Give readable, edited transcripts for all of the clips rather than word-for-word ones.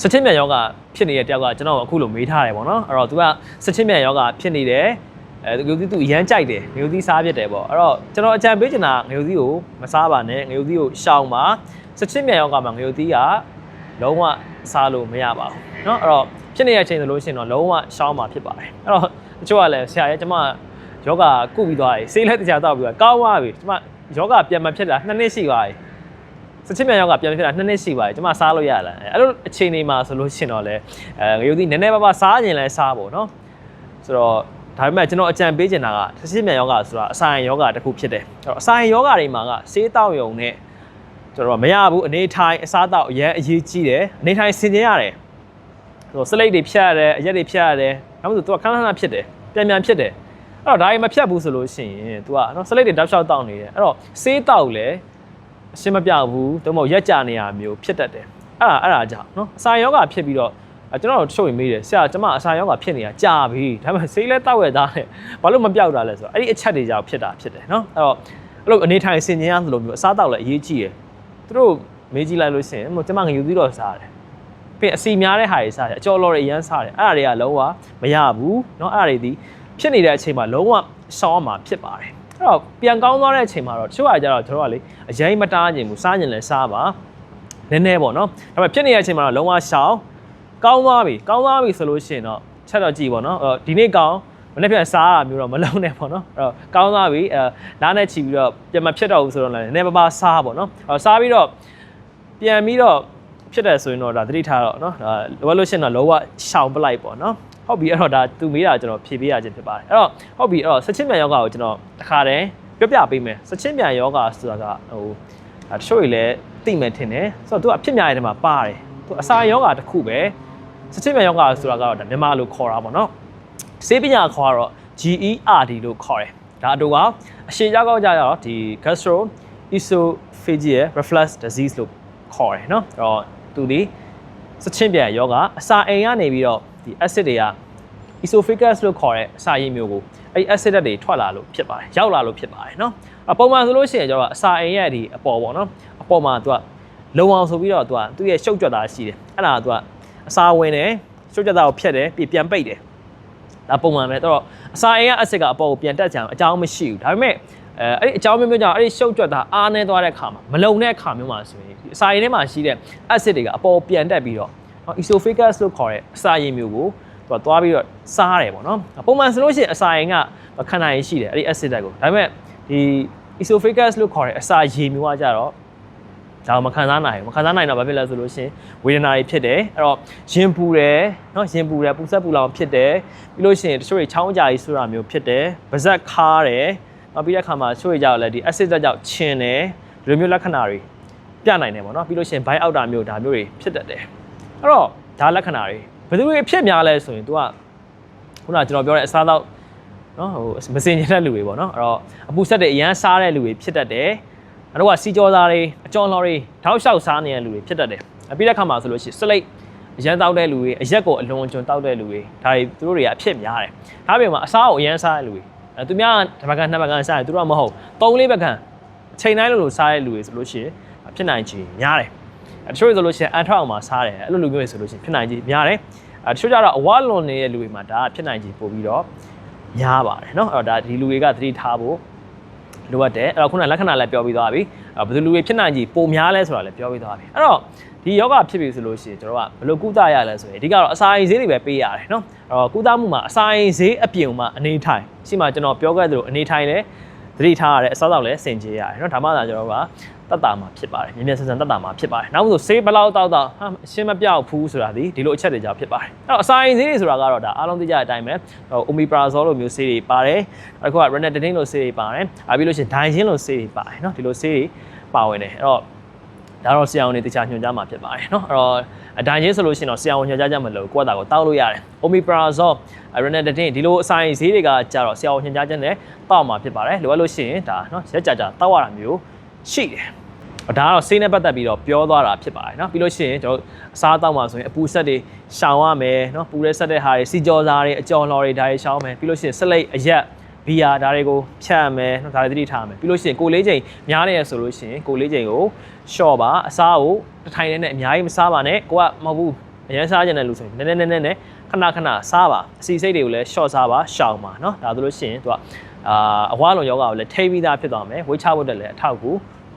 စချစ်မြန်ယောဂဖြစ်နေတဲ့တယောက်ကကျွန်တော်အခုလိုမေးထားတယ်ပေါ့နော်အဲ့တော့ तू ကစချစ်မြန်ယောဂဖြစ်နေတယ်ငရုတ်သီး तू ရမ်းကြိုက်တယ်ငရုတ်သီးစားဖြစ်တယ်ပေါ့အဲ့တော့ကျွန်တော်အကြံပေးချင်တာငရုတ်သီးကိုမစားပါနဲ့ငရုတ်သီးကိုရှောင်ပါစချစ်မြန်ယောဂမှာငရုတ်သီးကလုံးဝစားလို့မရပါဘူးเนาะအဲ့တော့ဖြစ်နေတဲ့အချိန်ဆိုလို့ရှိရင်တော့လုံးဝရှောင်မှာဖြစ်ပါတယ်အဲ့တော့တချို့ကလည်းဆရာရဲ့ကျွန်မယောဂကုပြီးသွားပြီဆေးလက်တခြားတော့ပြီးတော့ကောင်းသွားပြီကျွန်မယောဂပြန်မဖြစ်တာ2နှစ်ရှိပါပြီစချစ်မြန်ယောဂပြန်ဖြစ်တာ2နှစ်ရှိပါပြီကျွန်မစားလို့ရလားအဲ့လိုအချိန်လေးမှာဆိုလို့ရှိရင်တော့လေငရုတ်သီးနည်းနည်းပါးပါးစားရင်လည်းစားပေါ့เนาะဆိုတော့ဒါပေမဲ့ကျွန်တော်အကြံပေးချင်တာကစချစ်မြန်ယောဂဆိုတာအစာရင်ယောဂတစ်ခုဖြစ်တယ်အဲ့တော့အစာရင်ယောဂတွေမှာကဆေးတောက်ယုံနဲ့ကျွန်တော်မရဘူးအနေထိုင်အစားတောက်အရင်အရေးကြီးတယ်အနေထိုင်ဆင်ခြင်ရတယ်ဆိုစလိတ်တွေဖြတ်ရတယ်အရက်တွေဖြတ်ရတယ်ဒါမှမဟုတ် तू ခဏခဏဖြစ်တယ်ပြန်ဖြစ်တယ်အဲ့တော့ဒါတွေမဖြတ်ဘူးဆိုလို့ရှိရင် तू ကနော်စလိတ်တွေတောက်လျှောက်တောက်နေတယ်အဲ့တော့ဆေးတောက်လဲအရှင်းမပြဘူးတမဟုတ်ရက်ကြနေရမျိုးဖြစ်တတ်တယ်အဲ့ဒါကြောင့်နော်အစာယောဂဖြစ်ပြီးတော့ကျွန်တော်တို့တချို့ရင်မေးတယ်ဆရာကျွန်မအစာယောဂဖြစ်နေတာကြာပြီဒါပေမဲ့ဆေးလဲတောက်ရသားတယ်ဘာလို့မပြောက်တာလဲဆိုတော့အဲ့ဒီအချက်တွေကြောင့်ဖြစ်တာဖြစ်တယ်နော်အဲ့တော့အဲ့လိုအနေထိုင်ဆင်ခြင်ရသလိုမျိုးအစားတောက်လဲအရေးကြီးတယ်သူတို့မေးကြည့်လိုက်လို့ရှိရင်ကျွန်မငယူသီးတော့စားတယ်ပြီးအစီများတဲ့ဟာတွေစားတယ်အကျော်လော်တွေအရမ်းစားတယ်အဲ့ဒါတွေကလုံးဝမရဘူးเนาะအဲ့ဒါတွေဒီဖြစ်နေတဲ့အချိန်မှာလုံးဝရှောင်းမှာဖြစ်ပါတယ်အဲ့တော့ပြန်ကောင်းသွားတဲ့အချိန်မှာတော့တချို့ကကြတော့ကျွန်တော်ကလေအရင်မတားခြင်းဘူးစားခြင်းလည်းစားပါနည်းနည်းပေါ့เนาะဒါပေမဲ့ဖြစ်နေတဲ့အချိန်မှာတော့လုံးဝရှောင်းကောင်းသွားပြီဆိုလို့ရှိရင်တော့ချက်တော့ကြည့်ပေါ့เนาะဒီနေ့ကောင်းမနေ့ပြန်စားတာမျိုးတော့မလုံးနဲ့ပေါ့เนาะအဲ့တော့ကောင်းသွားပြီလားနဲ့ချီပြီးတော့ပြန်မဖြစ်တော့ဘူးဆိုတော့လည်းနည်းနည်းပါးပါးစားပေါ့เนาะစားပြီးတော့ပြန်ပြီးတော့ဖြစ်တယ်ဆိုရင်တော့ဒါသတိထားတော့เนาะလိုအပ်လို့ရှိရင်တော့လောကရှောင်ပလိုက်ပေါ့เนาะဟုတ်ပြီအဲ့တော့ဒါသူမေးတာကျွန်တော်ဖြေပေးရခြင်းဖြစ်ပါတယ်အဲ့တော့ဟုတ်ပြီအဲ့တော့စချစ်မြန်ယောဂကိုကျွန်တော်တခါတည်းပြောပြပေးမယ်စချစ်မြန်ယောဂဆိုတာကဟိုတချို့တွေလည်းသိမယ်ထင်တယ်ဆိုတော့သူကအဖြစ်များတဲ့ထဲမှာပါတယ်သူအစာယောဂတစ်ခုပဲစချစ်မြန်ယောဂဆိုတာကတော့ဒါမြန်မာလိုခေါ်တာပေါ့เนาะဆေးပညာခေါ်တော့ GERD လို့ခေါ်တယ်ဒါအတူကအရှေ့ရောက်ကြတော့ဒီ gastroesophageal reflux disease လို့ခေါ်တယ်เนาะအဲ့တော့သူဒီစချစ်မြန်ယောဂအစာအိမ်ကနေပြီးတော့ဒီ acid တွေက esophagus လို့ခေါ်တဲ့အစာရည်မျိုးကိုအဲ့ acid တွေထွက်လာလို့ဖြစ်ပါတယ်ရောက်လာလို့ဖြစ်ပါတယ်เนาะပုံမှန်ဆိုလို့ရှိရင်ကျတော့အစာအိမ်ရဲ့ဒီအပေါ်ပေါ့เนาะအပေါ်မှာသူကလုံအောင်ဆိုပြီးတော့သူရဲ့ရှုပ်ကြွတာရှိတယ်အဲ့ဒါကအစာဝင်တယ်ရှုပ်ကြွတာကိုဖြတ်တယ်ပြီးပြန်ပိတ်တယ်ဒါပုံမှန်ပဲတော့အစာအိမ်ရဲ့ acid ကအပေါ်ကိုပြန်တက်ကြအောင်အကြောင်းမရှိဘူးဒါပေမဲ့အဲ့ဒီအကြောင်းမျိုးကြောင့်အဲ့ဒီရှုပ်ကြွတာအားနေသွားတဲ့အခါမှာမလုံတဲ့အခါမျိုးမှာဆိုရင်အစာရည်ထဲမှာရှိတဲ့ acid တွေကအပေါ်ပြန်တက်ပြီးတော့esophagus လို့ခေါ်တဲ့အစာရည်မျိုးကိုသူကသွားပြီးတော့စားတယ်ပေါ့နော်ပုံမှန်ဆိုလို့ရှိရင်အစာရည်ကခန္ဓာရည်ရှိတယ်အဲ့ဒီ acid ကိုဒါပေမဲ့ဒီ esophagus လို့ခေါ်တဲ့အစာရည်မျိုးကကြတော့ဒါမခံစားနိုင်ဘူးမခံစားနိုင်တော့ဘာဖြစ်လဲဆိုလို့ရှိရင်ဝေဒနာတွေဖြစ်တယ်အဲ့တော့ရင်ပူတယ်နော်ရင်ပူတယ်ပူဆက်ပူလောင်ဖြစ်တယ်ပြီးလို့ရှိရင်တချို့တွေချောင်းအကြာကြီးဆိုတာမျိုးဖြစ်တယ်ပါးစပ်ခါတယ်နောက်ပြီးတဲ့အခါမှာတချို့တွေကြောက်လဲဒီ acid ကြောင့်ချင်တယ်ဒီလိုမျိုးလက္ခဏာတွေပြနိုင်တယ်ပေါ့နော်ပြီးလို့ရှိရင်ဘိုင်းအောက်တာမျိုးဒါမျိုးတွေဖြစ်တတ်တယ်အဲ့တော့ဒါလက္ခဏာတွေဘယ်သူတွေဖြစ်များလဲဆိုရင် तू ကခုနကကျွန်တော်ပြောတဲ့အစားတော့နော်ဟိုမစင်ကျင်တဲ့လူတွေပေါ့နော်အဲ့တော့အပူဆက်တွေအရန်စားတဲ့လူတွေဖြစ်တတ်တယ်အဲ့တော့စီကြောသားတွေအကြောလော်တွေထောက်လျှောက်စားနေတဲ့လူတွေဖြစ်တတ်တယ်ပြီးတဲ့အခါမှာဆိုလို့ရှိရင်စလိတ်အရန်တောက်တဲ့လူတွေအရက်ကိုအလွန်ကျွံတောက်တဲ့လူတွေဒါတွေသူတို့တွေကအဖြစ်များတယ်ဒါပေမဲ့အစားကိုအရန်စားတဲ့လူတွေသူများတစ်ပတ်ကနှစ်ပတ်ကစားတယ်သူတို့ကမဟုတ်3-4ပတ်ကအချိန်တိုင်းလို့စားတဲ့လူတွေဆိုလို့ရှိရင်ဖြစ်နိုင်ချေများတယ်တချို့ဆိုလို့ရှိရင်အန်ထောက်အောင်မှာစားတယ်အဲ့လိုလူမျိုးတွေဆိုလို့ရှိရင်ဖြစ်နိုင်ချေများတယ်တချို့ကျတော့အဝလွန်နေတဲ့လူတွေမှာဒါဖြစ်နိုင်ချေပို့ပြီးတော့များပါတယ်เนาะအဲ့တော့ဒါဒီလူတွေကသတိထားဖို့လိုအပ်တယ်အဲ့တော့ခုနလက္ခဏာလည်းပြောပြီးသွားပြီဘယ်လိုလူတွေဖြစ်နိုင်ချေပိုများလဲဆိုတာလည်းပြောပြီးသွားပြီအဲ့တော့ဒီယောဂဖြစ်ပြီဆိုလို့ရှိရင်ကျွန်တော်ကဘယ်လိုကုသရလဲဆိုရင်အဓိကတော့အစာအိမ်ဈေးတွေပဲပေးရတယ်เนาะအဲ့တော့ကုသမှုမှာအစာအိမ်ဈေးအပြင်မှာအနေထိုင်ရှိမှကျွန်တော်ပြောခဲ့သလိုအနေထိုင်လည်းသတိထားရတဲ့အစားအသောက်လည်းစင်ကြယ်ရတယ်เนาะဒါမှသာကျွန်တော်ကတတ်တာမှာဖြစ်ပါတယ်မြင်မြင်ဆန်ဆန်တတ်တာမှာဖြစ်ပါတယ်နောက်ဆိုဆေးဘလောက်တောက်တော့ဟာအရှင်းမပြောက်ဘူးဆိုတာဒီလိုအချက်တွေကြောင့်ဖြစ်ပါတယ်အဲ့တော့အစာအိမ်ဈေးတွေဆိုတာကတော့ဒါအားလုံးသိကြတဲ့အတိုင်းပဲomeprazole လိုမျိုးဆေးတွေပါတယ်အခုက ranitidine လိုဆေးတွေပါတယ်ပြီးလို့ရှိရင် digoxin လိုဆေးတွေပါတယ်เนาะဒီလိုဆေးတွေပါဝင်တယ်အဲ့တော့ဒါတော့ဆရာဝန်တွေတခြားညွှန်ကြားမှာဖြစ်ပါတယ်เนาะအဲ့တော့digoxin ဆိုလို့ရှိရင်တော့ဆရာဝန်ညွှန်ကြားချက်မလို့ကိုယ့်အတာကိုတောက်လို့ရတယ် omeprazole ranitidine ဒီလိုအစာအိမ်ဈေးတွေကကြတော့ဆရာဝန်ညွှန်ကြားချက်နဲ့တောက်မှာဖြစ်ပါတယ်လိုအပ်လို့ရှိရင်ဒါเนาะရက်ကြာကြာတောက်ရတာမျိုးရှိတယ်ဒါကတော့ဆေးနဲ့ပတ်သက်ပြီးတော့ပြောသွားတာဖြစ်ပါတယ်เนาะပြီးလို့ရှိရင်ကျွန်တော်အစားအသောက်မှာဆိုရင်အပူဆက်တွေရှောင်ရမယ်เนาะပူတဲ့ဆက်တဲ့ဟာတွေစီကြောစားတွေအကြော်လော်တွေဒါတွေရှောင်မယ်ပြီးလို့ရှိရင်စလိတ်အရက်ဘီယာဒါတွေကိုဖြတ်ရမယ်เนาะဒါတွေသတိထားမယ်ပြီးလို့ရှိရင်ကိုလေးချိန်များနေရဆိုလို့ရှိရင်ကိုလေးချိန်ကိုရှော့ပါအစားကိုတစ်ထိုင်နဲ့အများကြီးမစားပါနဲ့ကိုကမဟုတ်ဘူး အရင်စားကြတဲ့လူဆိုရင်နည်းနည်းခဏစားပါအစီစိတ်တွေကိုလည်း short စားပါရှောင်ပါเนาะဒါဆိုလို့ရှိရင်သူကအဝါလုံးယောဂါကိုလည်းထိပြီးသားဖြစ်သွားမယ်ဝေးချဖို့တက်လည်းအထောက်ကူ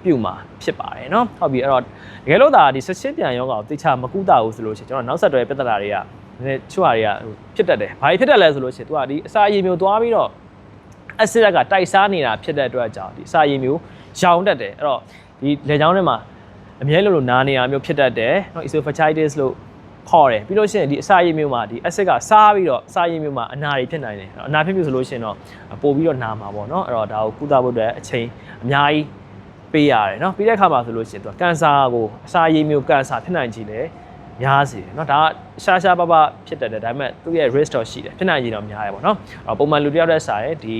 ပြုမှာဖြစ်ပါတယ်เนาะဟုတ်ပြီအဲ့တော့တကယ်လို့ဒါဒီဆက်ချင်းပြန်ယောဂါကိုတိကျမကုသဘူးဆိုလို့ရှိရင်ကျွန်တော်နောက်ဆက်တွဲပြဿနာတွေကနည်းနည်းချွတ်တွေကဖြစ်တတ်တယ်ဘာဖြစ်တတ်လဲဆိုလို့ရှိရင်သူကဒီအစာရည်မျိုးသွားပြီးတော့အဆစ်ကတိုက်စားနေတာဖြစ်တဲ့အတွက်ကြောင့်ဒီအစာရည်မျိုးရောင်တတ်တယ်အဲ့တော့ဒီလေချောင်းထဲမှာအမြဲလို့နာနေတာမျိုးဖြစ်တတ်တယ်เนาะ esophagitis လို့ခေါ်တယ်ပြီးလို့ရှိရင်ဒီအစာရည်မျိုးမှာဒီ acid ကစားပြီးတော့အစာရည်မျိုးမှာအနာတွေဖြစ်နိုင်တယ်အနာဖြစ်ပြီဆိုလို့ရှိရင်တော့ပို့ပြီးတော့နာမှာပေါ့เนาะအဲ့တော့ဒါကိုကုသဖို့အတွက်အချိန်အများကြီးပေးရတယ်เนาะပြီးတဲ့အခါမှာဆိုလို့ရှိရင်သူကကန်ဆာကိုအစာရည်မျိုးကန်ဆာဖြစ်နိုင်ခြင်းလေများစေတယ်เนาะဒါကရှားပါဖြစ်တတ်တယ်ဒါပေမဲ့သူ့ရဲ့ risk တော့ရှိတယ်ဖြစ်နိုင်ခြင်းတော့များတယ်ပေါ့เนาะအဲ့ပုံမှန်လူတယောက်တည်းစားရဲဒီ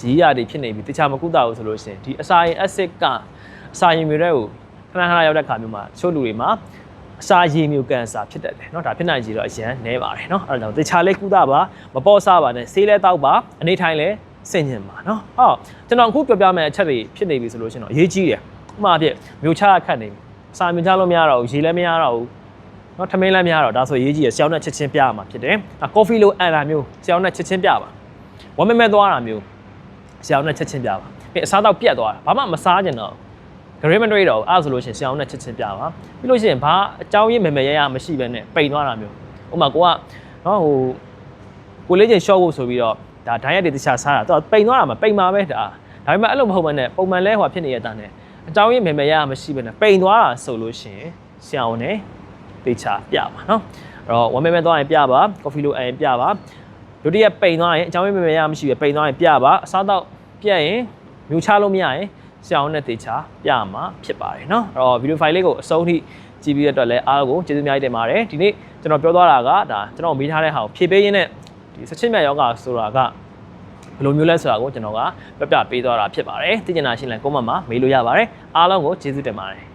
ကြီးရတွေဖြစ်နေပြီတခြားမကုသဘူးဆိုလို့ရှိရင်ဒီအစာရည် acid ကအစာရည်မျိုးတွေကိုခဏရောက်တဲ့ခါမျိုးမှာချို့လူတွေမှာအစာရည်မျိုးကန်ဆာဖြစ်တတ်တယ်เนาะဒါဖြစ်နိုင်ကြီးတော့အရန်နဲပါတယ်เนาะအဲ့ဒါကြောင့်တခြားလေးကုသပါမပေါ့စားပါနဲ့ဆေးလဲတောက်ပါအနေထိုင်လဲဆင်ញင်ပါเนาะဟောကျွန်တော်အခုပြောပြမယ့်အချက်တွေဖြစ်နေပြီဆိုလို့ရှိရင်တော့အရေးကြီးတယ်ဥပမာအဖြစ်မျိုးချခတ်နေပြီအစာမျိုးချလို့မရတော့ဘူးရေလည်းမရတော့ဘူးเนาะထမင်းလည်းမရတော့ဒါဆိုအရေးကြီးရဆရာနဲ့ချက်ချင်းပြရမှာဖြစ်တယ်ကော်ဖီလိုအန်တာမျိုးဆရာနဲ့ချက်ချင်းပြပါဝမ်းမဲသွားတာမျိုးဆရာနဲ့ချက်ချင်းပြပါပြီးအစားတော့ပြတ်သွားတာဘာမှမစားကြတော့ဂရိမတွေးတော့အဲ့ဆိုလို့ရှိရင်ဆရာနဲ့ချက်ချင်းပြပါပြီးလို့ရှိရင်ဘာအကြောင်းရင်းမယ်ရမရှိဘဲနဲ့ပိန်သွားတာမျိုးဥပမာကိုကနော်ကိုလေးချင်းရှော့ဖို့ဆိုပြီးတော့ဒါ diet တွေတခြားစားတာတော့ပိန်သွားတာမပိန်ပါပဲဒါပေမဲ့အဲ့လိုမဟုတ်ဘဲနဲ့ပုံမှန်လဲဟိုဖြစ်နေရတာနဲ့အကြောင်းရင်းမယ်ရမရှိဘဲနဲ့ပိန်သွားတာဆိုလို့ရှိရင်ဆရာနဲ့တေချာပြပါနော်အဲ့တော့ဝမ်းမဲသွားရင်ပြပါကော်ဖီလိုအရင်ပြပါဒုတိယပိန်သွားရင်အကြောင်းရင်းမယ်ရမရှိပဲပိန်သွားရင်ပြပါအစားတော့ပြက်ရင်မျိုးချလို့မရရင်ဆရာနဲ့တေချာပြမှာဖြစ်ပါတယ်เนาะအဲ့တော့ဗီဒီယိုဖိုင်လေးကိုအဆုံးထိကြည့်ပြီးတဲ့အတွက်လည်းအားကိုကျေးဇူးအများကြီးတင်ပါတယ်ဒီနေ့ကျွန်တော်ပြောသွားတာကဒါကျွန်တော်မေးထားတဲ့ဟာကိုဖြည့်ပေးရင်းနဲ့ဒီဆက်ချင်းမြတ်ယောဂဆိုတာကဘယ်လိုမျိုးလဲဆိုတာကိုကျွန်တော်ကပြပြပေးသွားတာဖြစ်ပါတယ်သိချင်တာရှိရင်လည်း comment မှာမေးလို့ရပါတယ်အားလုံးကိုကျေးဇူးတင်ပါတယ်